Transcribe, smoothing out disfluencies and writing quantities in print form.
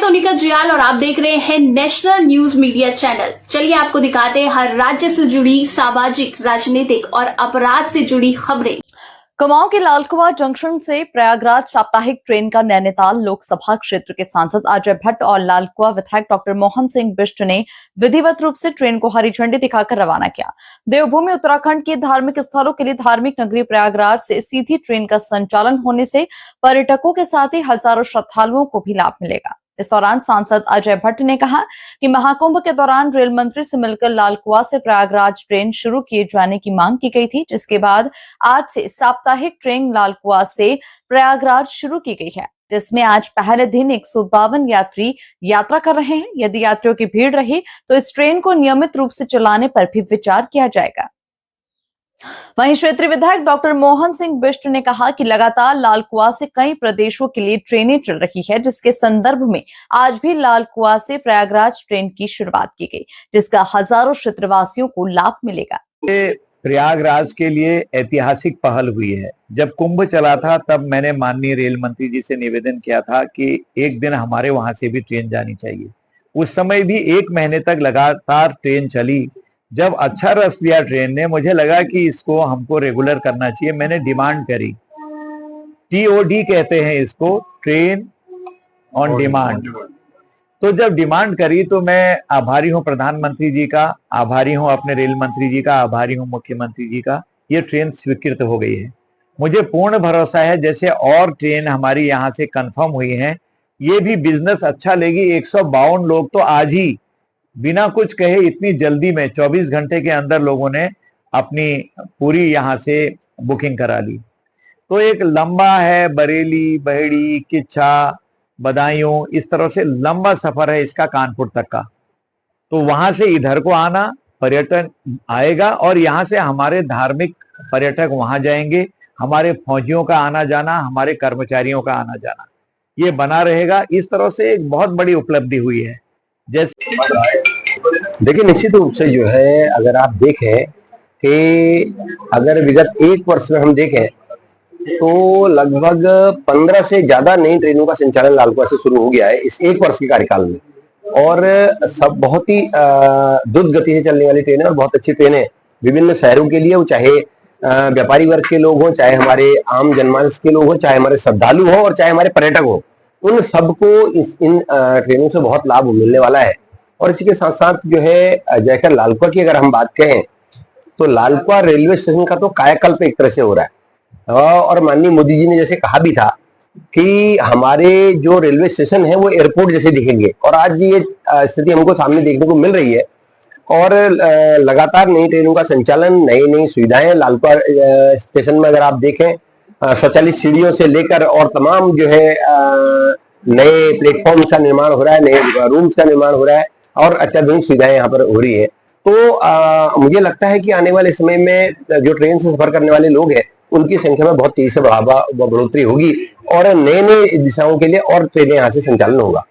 सोनिका जियाल और आप देख रहे हैं नेशनल न्यूज मीडिया चैनल। चलिए आपको दिखाते हैं हर राज्य से जुड़ी सामाजिक, राजनीतिक और अपराध से जुड़ी खबरें। कुमाऊं के लालकुआं जंक्शन से प्रयागराज साप्ताहिक ट्रेन का नैनीताल लोकसभा क्षेत्र के सांसद अजय भट्ट और लालकुआं विधायक डॉक्टर मोहन सिंह बिष्ट ने विधिवत रूप से ट्रेन को हरी झंडी दिखाकर रवाना किया। देवभूमि उत्तराखंड के धार्मिक स्थलों के लिए धार्मिक नगरी प्रयागराज से सीधी ट्रेन का संचालन होने से पर्यटकों के साथ ही हजारों श्रद्धालुओं को भी लाभ मिलेगा। इस दौरान सांसद अजय भट्ट ने कहा कि महाकुंभ के दौरान रेल मंत्री से मिलकर लालकुआं से प्रयागराज ट्रेन शुरू किए जाने की मांग की गई थी, जिसके बाद आज से साप्ताहिक ट्रेन लालकुआं से प्रयागराज शुरू की गई है, जिसमें आज पहले दिन 152 यात्री यात्रा कर रहे हैं। यदि यात्रियों की भीड़ रही तो इस ट्रेन को नियमित रूप से चलाने पर भी विचार किया जाएगा। वहीं क्षेत्रीय विधायक डॉक्टर मोहन सिंह बिष्ट ने कहा कि लगातार लालकुआं से कई प्रदेशों के लिए ट्रेनें चल रही है, जिसके संदर्भ में आज भी लालकुआं से प्रयागराज ट्रेन की शुरुआत की गई, जिसका हजारों क्षेत्रवासियों को लाभ मिलेगा। प्रयागराज के लिए ऐतिहासिक पहल हुई है। जब कुंभ चला था तब मैंने माननीय रेल मंत्री जी से निवेदन किया था कि एक दिन हमारे वहां से भी ट्रेन जानी चाहिए। उस समय भी 1 महीने तक लगातार ट्रेन चली। जब अच्छा रस लिया ट्रेन ने, मुझे लगा कि इसको हमको रेगुलर करना चाहिए। मैंने डिमांड करी, TOD कहते हैं इसको, ट्रेन ऑन डिमांड। तो जब डिमांड करी तो मैं आभारी हूं प्रधानमंत्री जी का, आभारी हूं अपने रेल मंत्री जी का, आभारी हूं मुख्यमंत्री जी का। ये ट्रेन स्वीकृत हो गई है। मुझे पूर्ण भरोसा है जैसे और ट्रेन हमारी यहाँ से कंफर्म हुई हैं, ये भी बिजनेस अच्छा लेगी। 152 लोग तो आज ही बिना कुछ कहे इतनी जल्दी में 24 घंटे के अंदर लोगों ने अपनी पूरी यहाँ से बुकिंग करा ली। तो एक लंबा है, बरेली, बहेड़ी, किच्छा, बदायूं, इस तरह से लंबा सफर है इसका कानपुर तक का। तो वहां से इधर को आना, पर्यटन आएगा और यहाँ से हमारे धार्मिक पर्यटक वहां जाएंगे, हमारे फौजियों का आना जाना, हमारे कर्मचारियों का आना जाना, ये बना रहेगा। इस तरह से एक बहुत बड़ी उपलब्धि हुई है। जैसे देखिए, निश्चित रूप से जो है, अगर आप देखें कि अगर विगत 1 वर्ष में हम देखें तो लगभग 15 से ज्यादा नई ट्रेनों का संचालन लालकुआं से शुरू हो गया है इस 1 वर्ष के कार्यकाल में। और सब बहुत ही द्रुत गति से चलने वाली ट्रेनें और बहुत अच्छी ट्रेनें विभिन्न शहरों के लिए, वो चाहे व्यापारी वर्ग के लोग हों, चाहे हमारे आम जनमानस के लोग हों, चाहे हमारे श्रद्धालु हों और चाहे हमारे पर्यटक हों, उन सबको इन ट्रेनों से बहुत लाभ मिलने वाला है। और इसी के साथ साथ जो है जयकर लालकुआं की अगर हम बात कहें तो लालकुआं रेलवे स्टेशन का तो कायाकल्प एक तरह से हो रहा है। और माननीय मोदी जी ने जैसे कहा भी था कि हमारे जो रेलवे स्टेशन है वो एयरपोर्ट जैसे दिखेंगे, और आज ये स्थिति हमको सामने देखने को मिल रही है। और लगातार नई ट्रेनों का संचालन, नई नई सुविधाएं लालकुआं स्टेशन में अगर आप देखें, स्वचालित सीढ़ियों से लेकर और तमाम जो है नए प्लेटफॉर्म्स का निर्माण हो रहा है, नए रूम्स का निर्माण हो रहा है और अत्याधुनिक सुविधाएं यहाँ पर हो रही है। तो मुझे लगता है कि आने वाले समय में जो ट्रेन से सफर करने वाले लोग हैं उनकी संख्या में बहुत तेजी से बढ़ोतरी होगी और नए नए दिशाओं के लिए और ट्रेनें यहाँ से संचालन होगा।